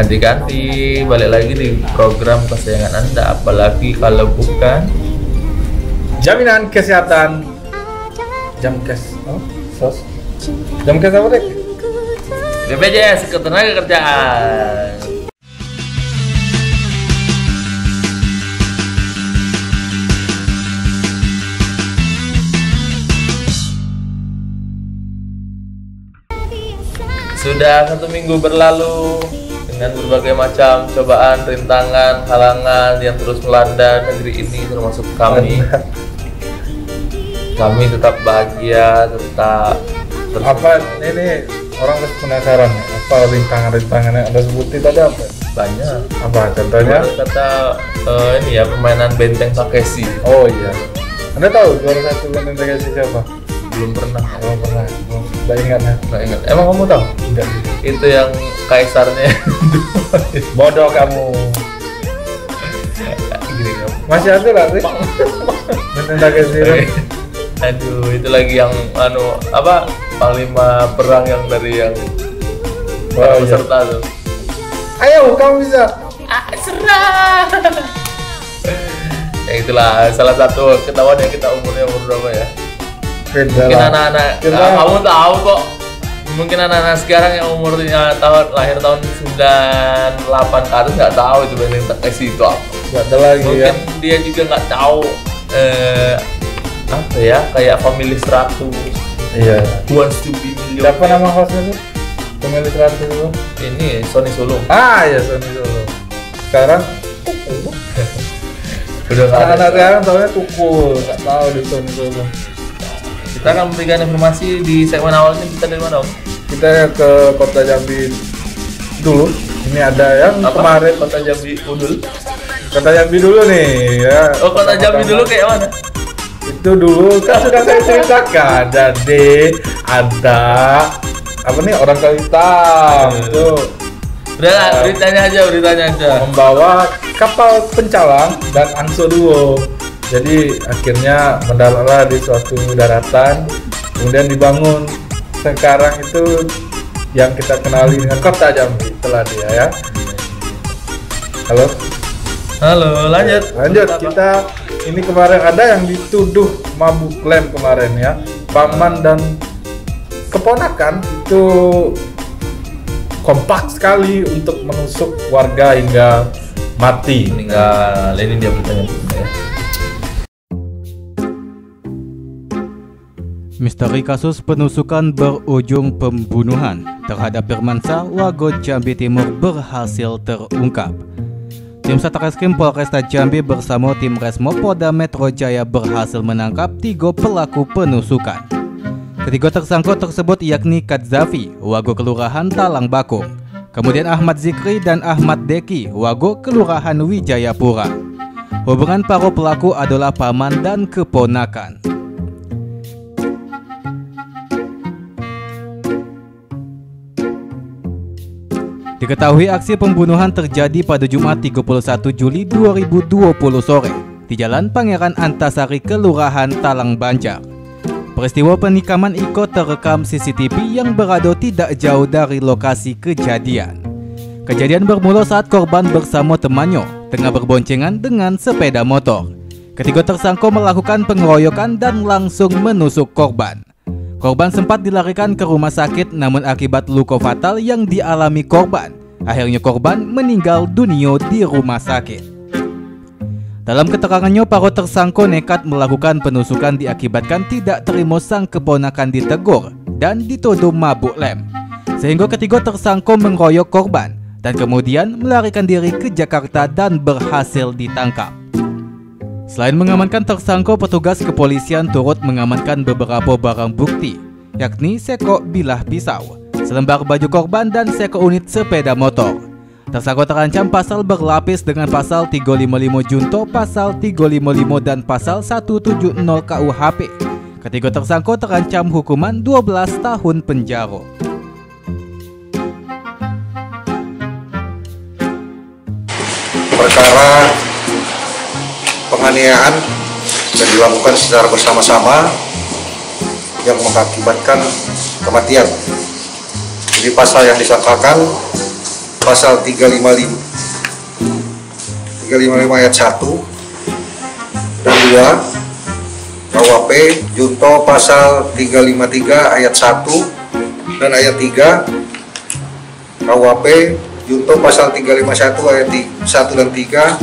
ganti-ganti balik lagi di program kesayangan Anda, apalagi kalau bukan jaminan kesehatan Jamkes. Jamkes apa deh? BPJS Ketenagakerjaan. Sudah 1 minggu berlalu dengan berbagai macam cobaan, rintangan, halangan yang terus melanda negeri ini, termasuk kami. Kami tetap bahagia, tetap Apa ini orang pasti penasaran ya? Apa rintangan-rintangannya Anda sebutin tadi apa? banyak. Apa contohnya? Kata ini ya, permainan Benteng Takeshi. Oh iya. Anda tahu juara 1 Benteng Takeshi siapa? Belum pernah. Belum pernah. Tidak ingat ya? Nggak ingat. Emang kamu tahu? Enggak. Itu yang kaisarnya. Bodoh kamu. Gini kamu. Masih ada lah sih. Benteng Takeshi. Aduh, itu lagi yang apa? Panglima perang yang dari yang para peserta tuh. Ayo, kamu bisa. Serah. Ya itulah salah satu ketahuan yang kita umur berapa ya. Mungkin anak-anak kamu tahu kok. Mungkin anak-anak sekarang yang umurnya lahir tahun 98 ke atas nggak tahu itu Benteng Takeshi itu apa. Nggak ada lagi. Mungkin dia juga nggak tahu apa ya, kayak Family 100. Iya. Wants to be Millionaire. Siapa nama hostnya tuh? Pemilik 100 itu? Ini Sony Sulung. Iya, Sony Sulung. Sekarang udah nggak ada. anak-anak sekarang tahunya tukul, nggak tahu di Sony Sulung. Kita akan memberikan informasi di segmen awalnya. Kita dari mana, Om? Kita ke Kota Jambi dulu. Ini ada yang Apa? kemarin Kota Jambi Udul. Kota Jambi dulu nih ya. Oh, Kota Jambi dulu kayak mana? Itu dulu kan sudah saya ceritakan. Jadi ada apa nih orang Kalitam itu Udah lah, beritanya aja. membawa kapal pencalang dan angso duo. Jadi akhirnya mendaratlah di suatu daratan, kemudian dibangun. Sekarang itu yang kita kenali dengan Kota Jambi telah dia ya. Halo, lanjut. kita ini kemarin ada yang dituduh mabuk lem kemarin ya. Paman dan keponakan itu kompak sekali untuk menusuk warga hingga mati. Meninggal. Ini dia beritanya ya. Misteri kasus penusukan berujung pembunuhan terhadap Firmansyah Wagot Jambi Timur berhasil terungkap. Tim Satreskrim Polresta Jambi bersama tim Resmo Polda Metro Jaya berhasil menangkap 3 pelaku penusukan. Ketiga tersangka tersebut yakni Kadzafi, Wago Kelurahan Talang Bakung, kemudian Ahmad Zikri dan Ahmad Deki, Wago Kelurahan Wijayapura. Hubungan para pelaku adalah paman dan keponakan. Diketahui aksi pembunuhan terjadi pada Jumat 31 Juli 2020 sore di Jalan Pangeran Antasari, Kelurahan Talang Banjar. Peristiwa penikaman Iko terekam CCTV yang berada tidak jauh dari lokasi kejadian. Kejadian bermula saat korban bersama temannya tengah berboncengan dengan sepeda motor. Ketiga tersangka melakukan pengeroyokan dan langsung menusuk korban. Korban sempat dilarikan ke rumah sakit, namun akibat luka fatal yang dialami korban, akhirnya korban meninggal dunia di rumah sakit. Dalam keterangannya, para tersangka nekat melakukan penusukan diakibatkan tidak terima sang keponakan ditegur dan dituduh mabuk lem, sehingga ketiga tersangka mengeroyok korban dan kemudian melarikan diri ke Jakarta dan berhasil ditangkap. Selain mengamankan tersangka, petugas kepolisian turut mengamankan beberapa barang bukti, yakni seko bilah pisau, selembar baju korban dan seko unit sepeda motor. Tersangka terancam pasal berlapis dengan pasal 355 Junto, pasal 355 dan pasal 170 KUHP. Ketiga tersangka terancam hukuman 12 tahun penjara. Perkara penganiayaan yang dilakukan secara bersama-sama yang mengakibatkan kematian. Jadi pasal yang disangkakan pasal 355 ayat 1 dan 2, KUHP junto pasal 353 ayat 1 dan ayat 3, KUHP junto pasal 351 ayat 1 dan 3,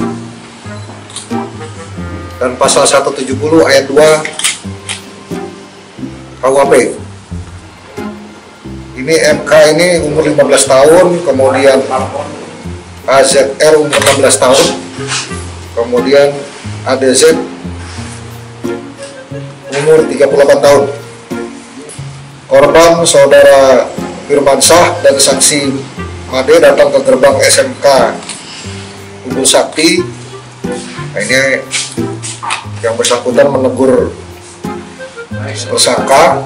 dan pasal 170 ayat 2 KUHP. Ini MK ini umur 15 tahun, kemudian AZR umur 16 tahun, kemudian ADZ umur 38 tahun. Korban saudara Firmansyah dan saksi Made datang ke gerbang SMK Unggul Sakti. Nah, ini yang bersangkutan menegur tersangka,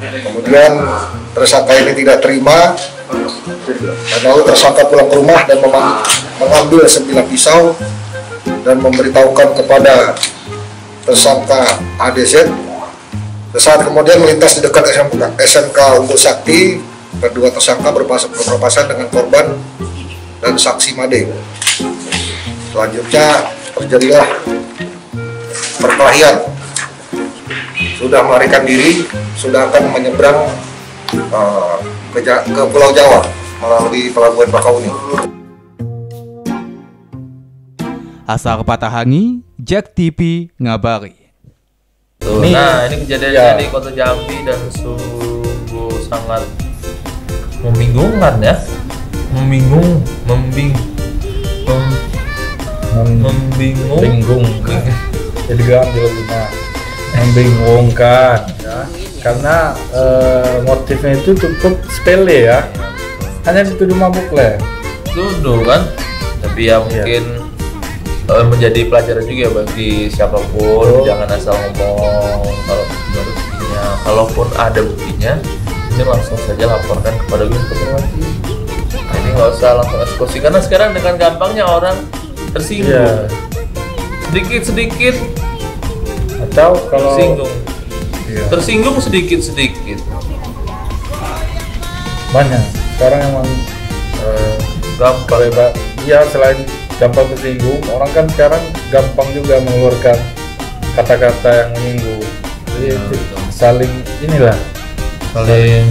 kemudian tersangka ini tidak terima dan lalu tersangka pulang ke rumah dan mengambil 9 pisau dan memberitahukan kepada tersangka ADZ. Sesaat kemudian melintas di dekat SMK Unggul Sakti, kedua tersangka berpapasan dengan korban dan saksi Made. Selanjutnya terjadilah perkelahian. Sudah melarikan diri, sudah akan menyeberang ke Pulau Jawa melalui Pelabuhan Bakahuni. Asar Patahangi, Jack TV ngabari. Tuh, nah ini kejadiannya di Kota Jambi dan sungguh sangat membingungkan ya, membingungkan. Jadi membingungkan ya, karena motifnya itu cukup sepele ya, hanya dituduh mabuk lah. Tuduh kan, tapi ya mungkin menjadi pelajaran juga bagi siapapun. Jangan asal ngomong kalau ada buktinya. Kalaupun ada buktinya, ini langsung saja laporkan kepada Gunung Perwati. Nah, ini nggak usah langsung eksekusi, karena sekarang dengan gampangnya orang tersinggung, sedikit atau kalau tersinggung sedikit banyak sekarang emang gampang. Ya selain gampang tersinggung, orang kan sekarang gampang juga mengeluarkan kata-kata yang menyinggung. Jadi saling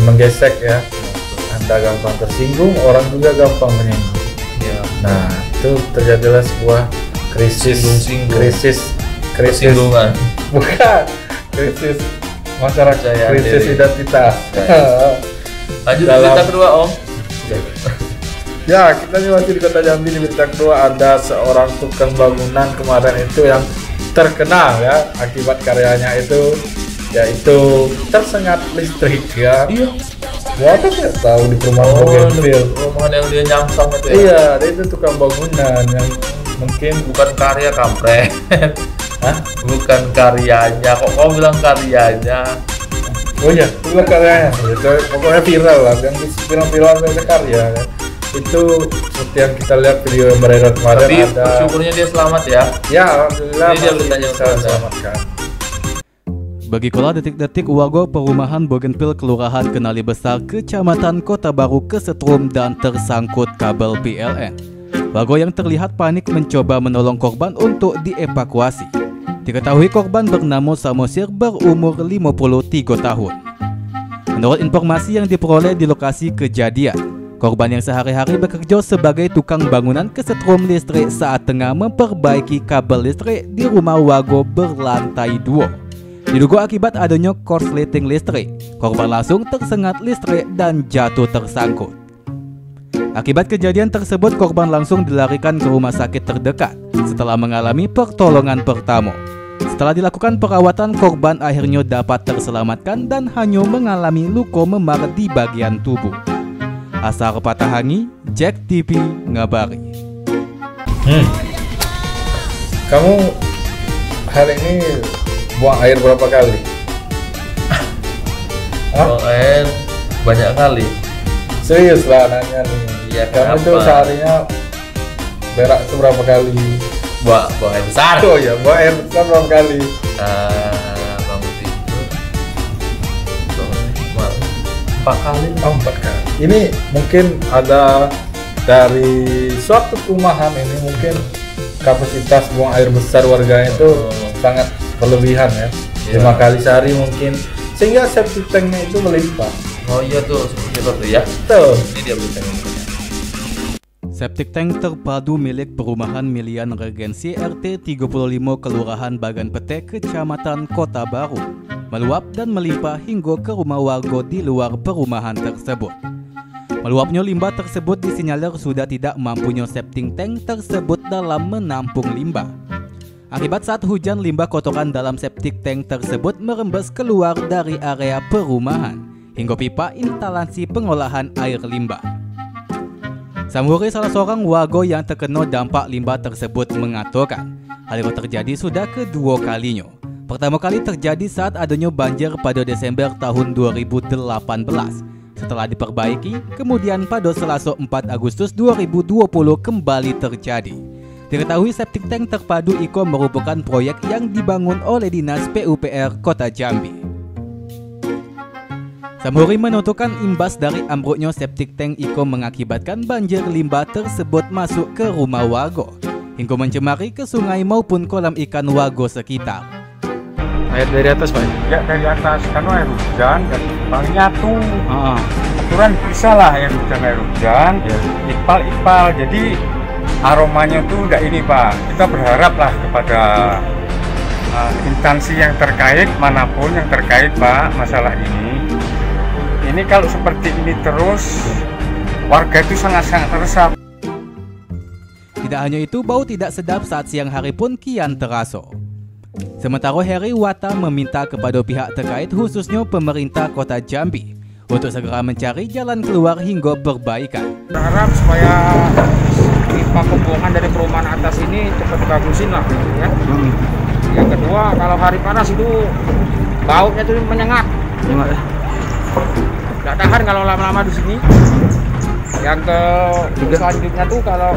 menggesek ya. Anda gampang tersinggung, orang juga gampang menyinggung. Ya. Nah, itu terjadilah sebuah krisis Singgungan. Bukan krisis masyarakat, krisis identitas. Lanjut berita kedua, Om. Ya, kita nih masih di Kota Jambi. Di berita kedua ada seorang tukang bangunan kemarin itu yang terkenal ya akibat karyanya itu, yaitu tersengat listrik ya. Iya. Gua nggak tahu di perumahan Bougainville. Perumahan yang dia nyangsang itu ya. Iya, dia itu tukang bangunan yang mungkin bukan karya kampret. Hah? Bukan karyanya. Kok kau bilang karyanya? Oh iya, itu bilang karyanya. Itu pokoknya viral lah, yang viral itu karya kan. Itu seperti yang kita lihat video yang beredar kemarin. Tapi ada bersyukurnya dia selamat ya. Ya, alhamdulillah dia beritanya selamatkan. Begitulah detik-detik warga perumahan Bougainville Kelurahan Kenali Besar, Kecamatan Kota Baru kesetrum dan tersangkut kabel PLN. Warga yang terlihat panik mencoba menolong korban untuk dievakuasi. Diketahui korban bernama Samosir berumur 53 tahun. Menurut informasi yang diperoleh di lokasi kejadian, korban yang sehari-hari bekerja sebagai tukang bangunan kesetrum listrik saat tengah memperbaiki kabel listrik di rumah warga berlantai 2. Diduga akibat adanya korsleting listrik, korban langsung tersengat listrik dan jatuh tersangkut. Akibat kejadian tersebut, korban langsung dilarikan ke rumah sakit terdekat setelah mengalami pertolongan pertama. Setelah dilakukan perawatan, korban akhirnya dapat terselamatkan dan hanya mengalami luka memar di bagian tubuh. Asar Patahangi, Jack TV ngabari. Kamu hari ini buang air berapa kali? Buang air banyak kali. Serius lah nanya nih. Iya, kamu tuh seharinya berak itu berapa kali? Buang air besar. Oh ya, buang air besar berapa kali? Bangun tidur, 4 kali. Oh, 4 kali. Ini mungkin ada dari suatu perumahan ini mungkin kapasitas buang air besar warganya itu sangat berlebihan ya. 5 kali sehari mungkin, sehingga septic tanknya itu melimpah. Oh iya tuh, seperti itu ya. Tuh. Ini dia beritanya. Septic tank terpadu milik Perumahan Milian Regensi RT 35 Kelurahan Bagan Pete, Kecamatan Kota Baru, meluap dan melimpah hingga ke rumah warga di luar perumahan tersebut. Meluapnya limbah tersebut disinyalir sudah tidak mampunya septic tank tersebut dalam menampung limbah. Akibat saat hujan, limbah kotoran dalam septic tank tersebut merembes keluar dari area perumahan hingga pipa instalasi pengolahan air limbah. Samuri, salah seorang warga yang terkena dampak limbah tersebut, mengatakan hal itu terjadi sudah kedua kalinya. Pertama kali terjadi saat adanya banjir pada Desember tahun 2018. Setelah diperbaiki, kemudian pada Selasa 4 Agustus 2020 kembali terjadi. Diketahui septic tank terpadu IKO merupakan proyek yang dibangun oleh Dinas PUPR Kota Jambi. Samuri menentukan imbas dari ambruknya septic tank IKO mengakibatkan banjir limbah tersebut masuk ke rumah warga hingga mencemari ke sungai maupun kolam ikan warga sekitar. Air dari atas, Pak? Ya, dari atas, karena air hujan dan bang nyatu. Aturan bisa lah air hujan, ipal-ipal. Jadi aromanya tuh udah ini, Pak. Kita berharap lah kepada instansi yang terkait, manapun yang terkait, Pak, masalah ini. Ini kalau seperti ini terus, warga itu sangat-sangat resah. Tidak hanya itu, bau tidak sedap saat siang hari pun kian terasa. Sementara Heri Wata meminta kepada pihak terkait, khususnya pemerintah Kota Jambi, untuk segera mencari jalan keluar hingga perbaikan. Berharap supaya pipa pembuangan dari perumahan atas ini cepat dibagusin lah, ya. Yang kedua, kalau hari panas itu baunya itu menyengat. Nggak tahan kalau lama-lama di sini. Yang selanjutnya tuh kalau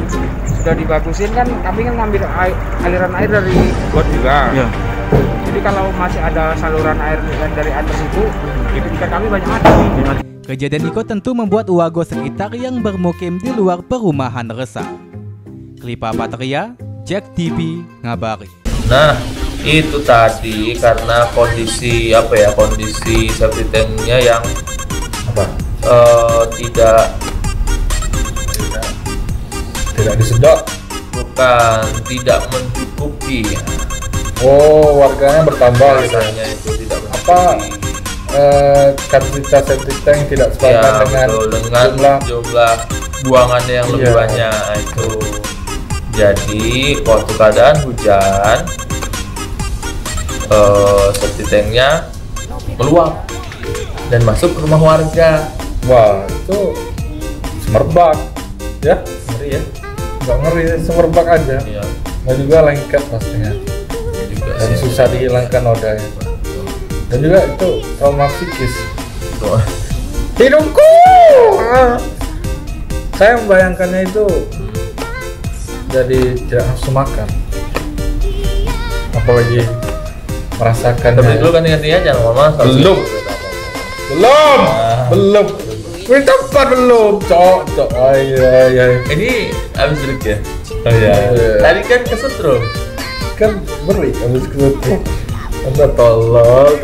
sudah dibagusin kan, kami kan ngambil aliran air dari got juga. Ya. Jadi kalau masih ada saluran air dari atas itu ikan kami banyak mati. Kejadian itu tentu membuat warga sekitar yang bermukim di luar perumahan resah. Klipa Patria, Jack TV ngabari. Nah, itu tadi karena kondisi kondisi septic tanknya yang tidak disedot, bukan tidak mencukupi. Oh, warganya bertambah gitu. Itu tidak mencukupi. Kapasitas septic tank tidak sepadan dengan jumlah buangannya yang lebih banyak itu. Jadi waktu keadaan hujan, septic tanknya meluap dan masuk ke rumah warga. Wah, itu semerbak ya, ngeri ya. Nggak ngeri, semerbak aja. Iya. Nggak juga lengket pastinya. Dan susah dihilangkan nodanya. Dan juga itu trauma psikis. Hidungku. Saya membayangkannya itu jadi tidak nafsu makan. Apalagi merasakan. Tapi dulu kan gantinya jangan ngomong. Belum. Minta belum, cok. Iya. Ini habis break ya? Oh iya. Tadi kan kesetrum. Kan beri habis kesetrum. Anda tolol.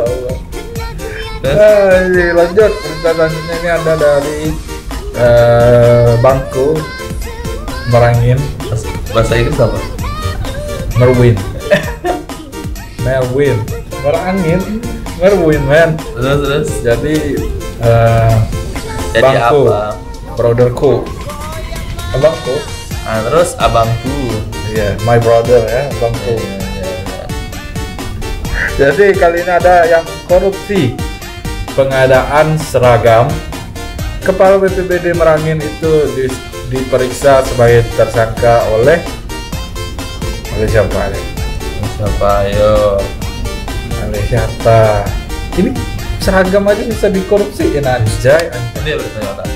Nah, ini lanjut. Berita selanjutnya ini ada dari Bangku Merangin. Bahasa Inggris apa? Merwin. Merwin, man. Terus. Jadi jadi Bangku, apa? brotherku, abangku. Terus abangku. Iya, my brother ya, abangku. Iya. Jadi kali ini ada yang korupsi pengadaan seragam. Kepala BPBD Merangin itu diperiksa sebagai tersangka oleh siapa? Ayo. Oleh siapa? Ini seragam aja bisa dikorupsiin, anjay. Ini beritanya.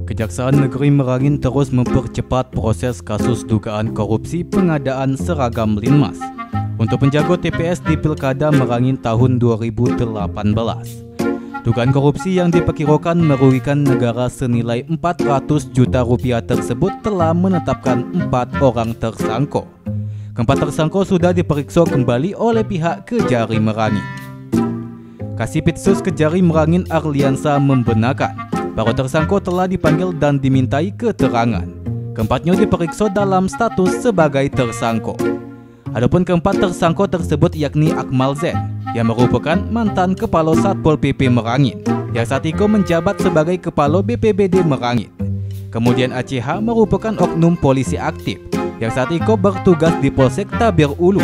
Kejaksaan Negeri Merangin terus mempercepat proses kasus dugaan korupsi pengadaan seragam Linmas untuk penjago TPS di Pilkada Merangin tahun 2018. Dugaan korupsi yang diperkirakan merugikan negara senilai 400 juta rupiah tersebut telah menetapkan 4 orang tersangka. Keempat tersangka sudah diperiksa kembali oleh pihak Kejari Merangin. Kasipitsus Kejari Merangin Arliansa membenarkan para tersangka telah dipanggil dan dimintai keterangan. Keempatnya diperiksa dalam status sebagai tersangka. Adapun keempat tersangka tersebut yakni Akmal Z yang merupakan mantan Kepala Satpol PP Merangin yang saat itu menjabat sebagai Kepala BPBD Merangin. Kemudian ACH merupakan oknum polisi aktif yang saat itu bertugas di Polsek Tabir Ulu.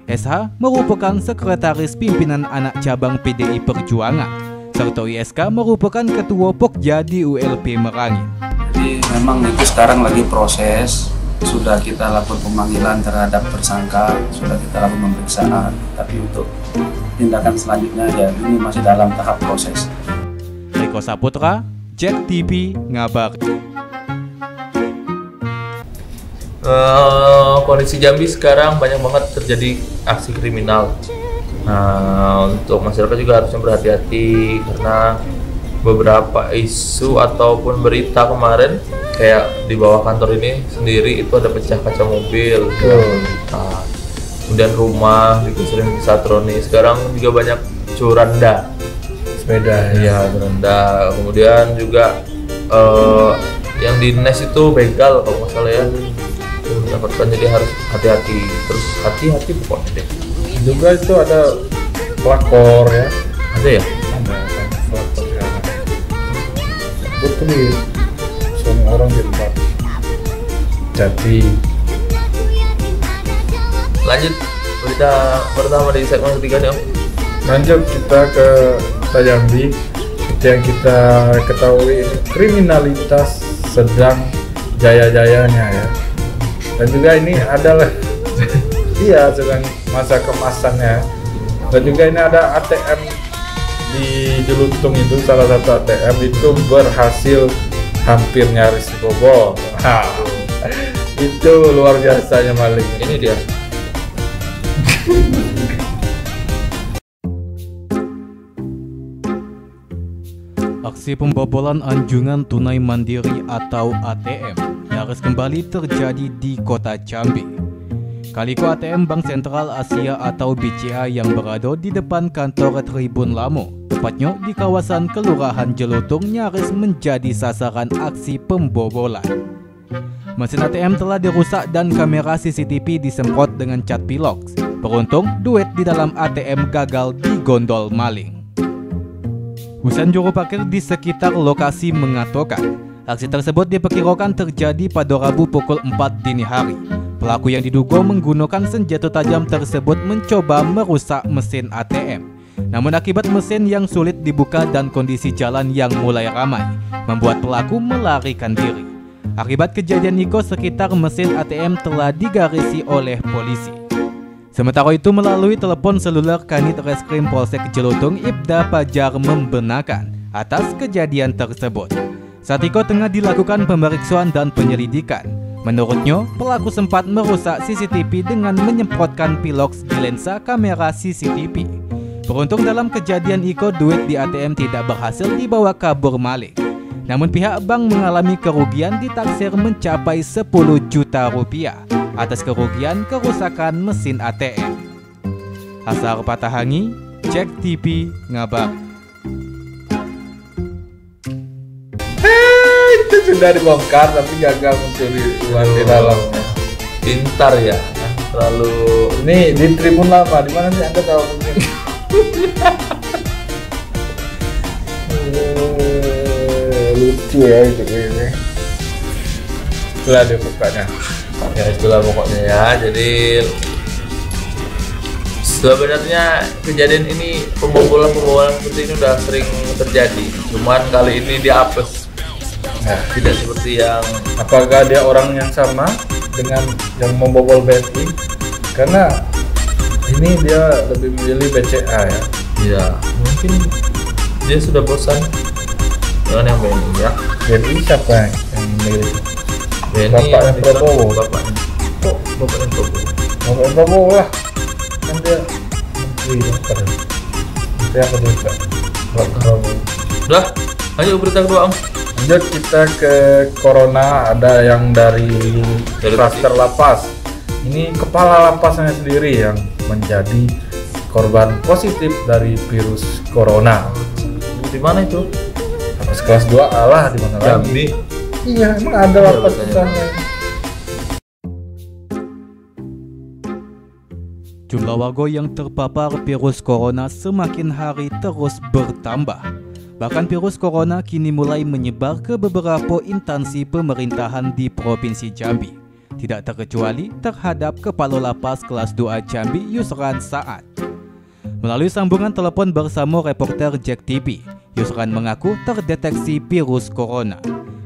SH merupakan sekretaris pimpinan anak cabang PDI Perjuangan, serta ISK merupakan ketua Pokja di ULP Merangin. Jadi memang itu sekarang lagi proses. Sudah kita lakukan pemanggilan terhadap tersangka, sudah kita lakukan pemeriksaan, tapi untuk tindakan selanjutnya ya ini masih dalam tahap proses. Riko Saputra, JEK TV, ngabar. Kondisi Jambi sekarang banyak banget terjadi aksi kriminal. Untuk masyarakat juga harusnya berhati-hati karena beberapa isu ataupun berita kemarin kayak di bawah kantor ini sendiri itu ada pecah kaca mobil, kemudian rumah juga sering disatroni. Sekarang juga banyak curanda sepeda ya, curanda. Kemudian juga yang di NES itu begal kalau nggak salah ya, mendapatkan. Jadi harus hati-hati, terus hati-hati pokoknya deh. Juga itu ada pelakor ya, Ada ya? ada pelakor ya. Betul, semua orang di tempat Jati. Lanjut berita pertama di segmen ketiga nih Om. Lanjut kita ke Jambi. Yang kita ketahui ini kriminalitas sedang jaya-jayanya ya. Dan juga ini adalah iya sedang masa kemasannya. Dan juga ini ada ATM di Jeluntung itu, salah satu ATM itu berhasil hampir nyaris dibobol. Itu luar biasanya maling. Ini dia. Aksi pembobolan anjungan tunai mandiri atau ATM nyaris kembali terjadi di kota Jambi. Kali ini ATM Bank Sentral Asia atau BCA yang berada di depan kantor Tribun Lamo, tepatnya di kawasan Kelurahan Jeluntung, nyaris menjadi sasaran aksi pembobolan. Mesin ATM telah dirusak dan kamera CCTV disemprot dengan cat pilox. Beruntung, duit di dalam ATM gagal digondol maling. Husan juru parkir di sekitar lokasi mengatakan, aksi tersebut diperkirakan terjadi pada Rabu pukul 4 dini hari. Pelaku yang diduga menggunakan senjata tajam tersebut mencoba merusak mesin ATM. Namun akibat mesin yang sulit dibuka dan kondisi jalan yang mulai ramai, membuat pelaku melarikan diri. Akibat kejadian itu, sekitar mesin ATM telah digarisi oleh polisi. Sementara itu, melalui telepon seluler Kanit Reskrim Polsek Jeluntung, Ibda Pajar membenarkan atas kejadian tersebut. Saat itu tengah dilakukan pemeriksaan dan penyelidikan. Menurutnya, pelaku sempat merusak CCTV dengan menyemprotkan pilox di lensa kamera CCTV. Beruntung dalam kejadian itu, duit di ATM tidak berhasil dibawa kabur maling. Namun pihak bank mengalami kerugian ditaksir mencapai 10 juta rupiah atas kerugian kerusakan mesin ATM. Hasar Patahangi, JEK TV, ngabar. Itu sudah dibongkar tapi gagal mencuri uang di dalamnya. Pintar ya, terlalu. Ini di Tribun Lama, di mana sih Anda tahu mungkin? Lucu ya itu ini. Itulah dia bukanya. Ya itulah pokoknya ya. Jadi sebenarnya kejadian ini pembobolan seperti ini udah sering terjadi. Cuman kali ini dia apes. Nah, tidak seperti yang. apakah dia orang yang sama dengan yang membobol BNI? Karena ini dia lebih memilih BCA ya. Ya mungkin dia sudah bosan dengan yang BNI ya. BNI siapa yang memilih? BNI Bapaknya Prabowo. Bapaknya. Kok bapaknya Prabowo? Bapaknya Prabowo lah. Kan dia menteri dokter. Menteri apa juga? Udah, ayo berita kedua Om. Lanjut kita ke corona, ada yang dari klaster lapas. Ini kepala lapasnya sendiri yang menjadi korban positif dari virus corona. Di mana itu? Lapas kelas 2 lah, di mana lagi? Iya, emang ada lapas di sana. Jumlah warga yang terpapar virus corona semakin hari terus bertambah. Bahkan virus corona kini mulai menyebar ke beberapa instansi pemerintahan di Provinsi Jambi. Tidak terkecuali terhadap Kepala Lapas kelas 2 Jambi Yusran Saad. Melalui sambungan telepon bersama reporter Jack TV, Yusran mengaku terdeteksi virus corona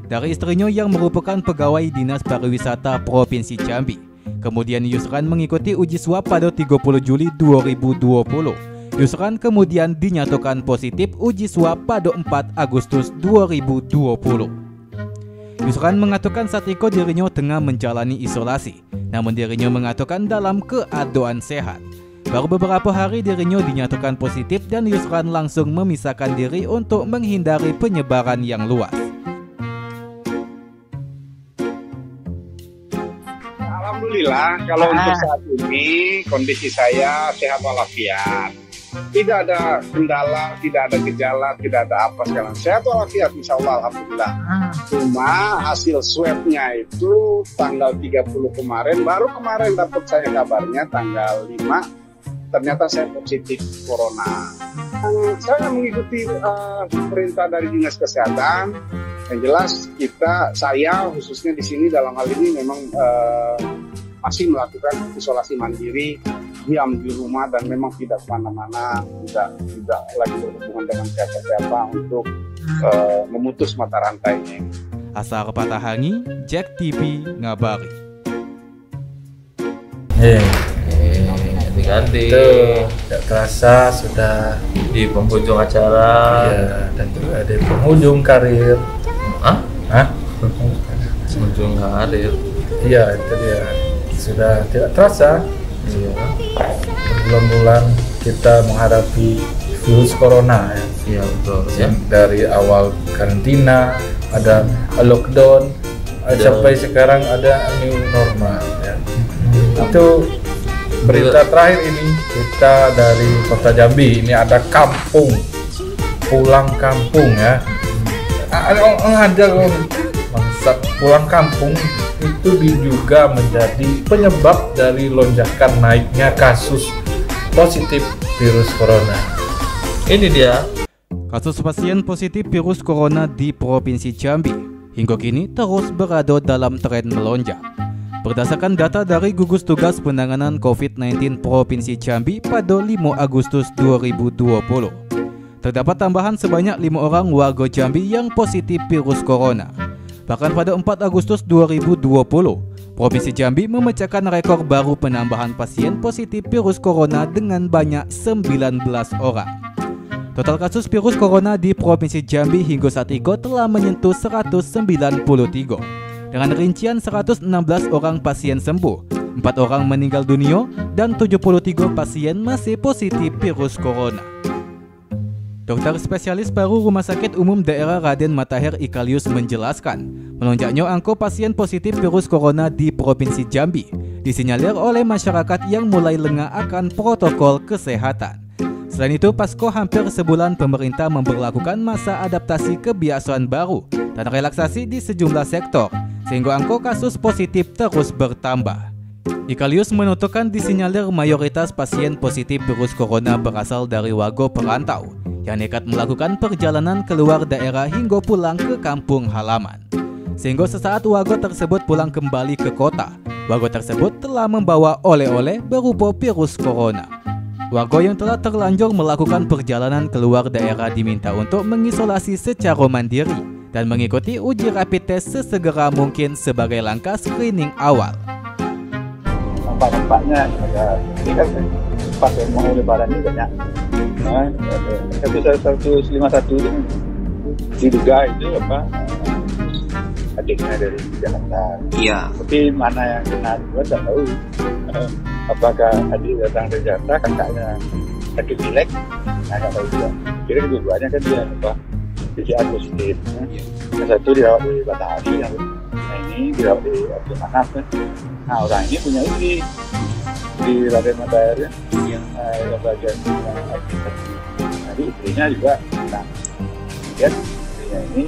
dari istrinya yang merupakan pegawai Dinas Pariwisata Provinsi Jambi. Kemudian Yusran mengikuti uji swab pada 30 Juli 2020. Yusran kemudian dinyatakan positif uji swab pada 4 Agustus 2020. Yusran mengatakan saat itu dirinya tengah menjalani isolasi, namun dirinya mengatakan dalam keadaan sehat. Baru beberapa hari dirinya dinyatakan positif dan Yusran langsung memisahkan diri untuk menghindari penyebaran yang luas. Alhamdulillah, kalau untuk saat ini kondisi saya sehat walafiat. Tidak ada kendala, tidak ada gejala, tidak ada apa sekarang. Sehat walafiat, insya Allah, alhamdulillah. Cuma hasil swabnya itu tanggal 30 kemarin, baru kemarin dapat saya kabarnya tanggal 5, ternyata saya positif corona. Saya mengikuti perintah dari Dinas Kesehatan. Yang jelas saya khususnya di sini dalam hal ini memang masih melakukan isolasi mandiri, diam di rumah dan memang tidak kemana-mana, tidak lagi berhubungan dengan siapa-siapa untuk memutus mata rantainya. Asar Patahangi, Jack TV ngabari. Ganti. Tidak terasa sudah di penghujung acara. Ya, dan juga ada penghujung karir. Penghujung karir. Iya, itu dia. Sudah tidak terasa. Iya. Berbulan-bulan kita menghadapi virus corona ya. Iya betul ya. Dari awal karantina, ada lockdown, sampai sekarang ada new normal ya. Itu berita terakhir ini kita dari Kota Jambi. Ini ada kampung, pulang kampung ya. Ada maksud pulang kampung itu juga menjadi penyebab dari lonjakan naiknya kasus positif virus corona. Ini dia kasus pasien positif virus corona di Provinsi Jambi hingga kini terus berada dalam tren melonjak. Berdasarkan data dari Gugus Tugas Penanganan COVID-19 Provinsi Jambi pada 5 Agustus 2020, terdapat tambahan sebanyak 5 orang warga Jambi yang positif virus corona. Bahkan pada 4 Agustus 2020, Provinsi Jambi memecahkan rekor baru penambahan pasien positif virus corona dengan banyak 19 orang. Total kasus virus corona di Provinsi Jambi hingga saat itu telah menyentuh 193, dengan rincian 116 orang pasien sembuh, 4 orang meninggal dunia, dan 73 pasien masih positif virus corona. Dokter spesialis paru Rumah Sakit Umum Daerah Raden Matahir Ikalius menjelaskan, melonjaknya angka pasien positif virus corona di Provinsi Jambi disinyalir oleh masyarakat yang mulai lengah akan protokol kesehatan. Selain itu, pasca hampir sebulan pemerintah memberlakukan masa adaptasi kebiasaan baru dan relaksasi di sejumlah sektor, sehingga angka kasus positif terus bertambah. Ikalius menuturkan disinyalir mayoritas pasien positif virus corona berasal dari warga perantau yang nekat melakukan perjalanan keluar daerah hingga pulang ke kampung halaman. Sehingga sesaat warga tersebut pulang kembali ke kota, warga tersebut telah membawa oleh-oleh berupa virus corona. Warga yang telah terlanjur melakukan perjalanan keluar daerah diminta untuk mengisolasi secara mandiri dan mengikuti uji rapid test sesegera mungkin sebagai langkah screening awal. Nampaknya ada pas mau lebaran ini banyak. 151 diduga itu adiknya dari Jakarta. Iya. Tapi mana yang kena juga tidak tahu. Apakah adik datang dari Jakarta, kakaknya sakit pilek, tidak tahu juga. akhirnya kedua-duanya kan dia PCR positif. Yang satu dirawat di Batavia, yang ini dirawat di Abdul Manaf kan. Nah orang ini punya istri di Raden Matahari yang bagian administrasi. Jadi istrinya juga, nah kemudian istrinya ini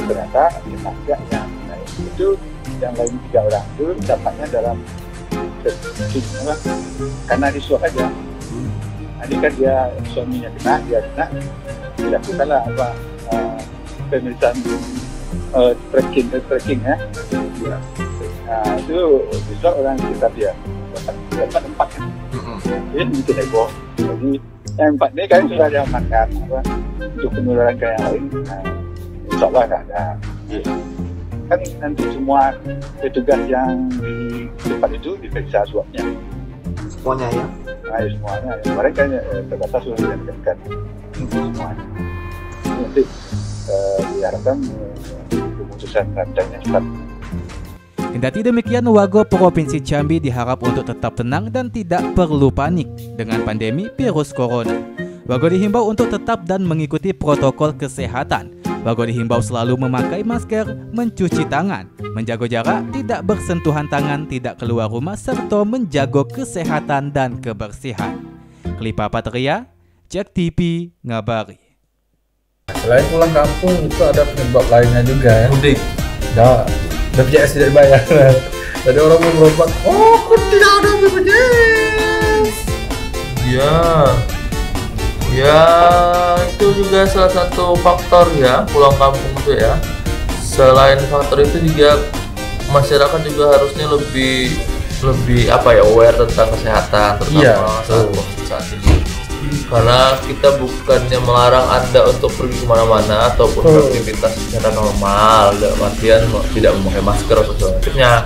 ternyata kita yang itu yang lain 3 orang itu dapatnya dalam karena di swab aja. Jadi kan dia suaminya kena, dia kena, dilakukanlah pemeriksaan tracking ya. Nah itu di swab orang sekitar dia dapat 4 kan. Jadi bikin heboh. Jadi yang 4 ini kan sudah diamankan untuk penularan ke yang lain. Insya Allah nggak ada. Kan nanti semua petugas yang di tempat itu diperiksa swabnya. Semuanya ya? Nah, semuanya. Kemarin kan terbatas sudah dilakukan semuanya. Nanti diharapkan keputusan rantainya cepat. Kendati demikian, warga Provinsi Jambi diharap untuk tetap tenang dan tidak perlu panik dengan pandemi virus corona. Warga dihimbau untuk tetap dan mengikuti protokol kesehatan. Warga dihimbau selalu memakai masker, mencuci tangan, menjaga jarak, tidak bersentuhan tangan, tidak keluar rumah, serta menjaga kesehatan dan kebersihan. Klipa Patria, JEK TV, ngabari. Selain pulang kampung itu ada penyebab lainnya juga ya. Mudik. Ya, BPJS tidak dibayar. Jadi orang mau berobat, oh kok tidak ada BPJS? Ya itu juga salah satu faktor ya pulang kampung itu ya. Selain faktor itu juga masyarakat juga harusnya lebih aware tentang kesehatan terutama saat ini. Karena kita bukannya melarang Anda untuk pergi kemana-mana ataupun beraktivitas secara normal, dalam artian tidak memakai masker atau sebagainya.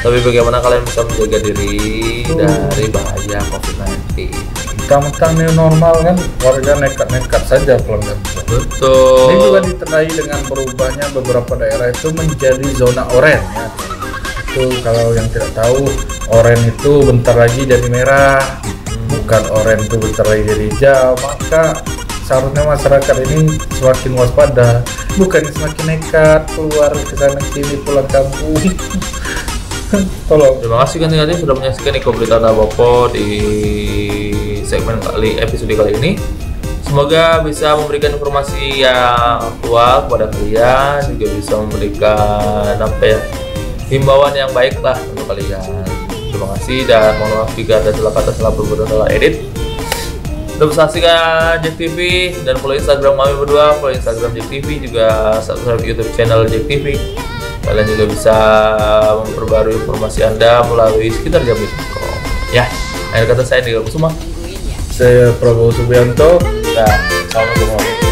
Tapi bagaimana kalian bisa menjaga diri dari bahaya COVID-19? Mentang-mentang new normal kan warga nekat-nekat saja pulang kampung. Betul. Ini juga ditandai dengan berubahnya beberapa daerah itu menjadi zona oranye ya. Itu kalau yang tidak tahu, oranye itu bentar lagi jadi merah. Bukan oranye itu bentar lagi jadi hijau. Maka seharusnya masyarakat ini semakin waspada, bukan semakin nekat keluar ke sana sini pulang kampung. Tolong. Terima kasih kan sudah menyaksikan Iko Berita Bopo di segmen episode kali ini. Semoga bisa memberikan informasi yang aktual kepada kalian, juga bisa memberikan himbauan yang baik lah untuk kalian. Terima kasih dan mohon maaf jika ada salah kata, salah perbuatan, salah edit. Untuk saksikan JEK TV dan follow Instagram kami berdua, follow Instagram JEK TV, juga subscribe YouTube channel JEK TV. Kalian juga bisa memperbarui informasi Anda melalui sekitar jambi.com. Ya, akhir kata saya Nigel Kusuma. Saya Prabowo Subianto. Nah, assalamualaikum warahmatullahi wabarakatuh.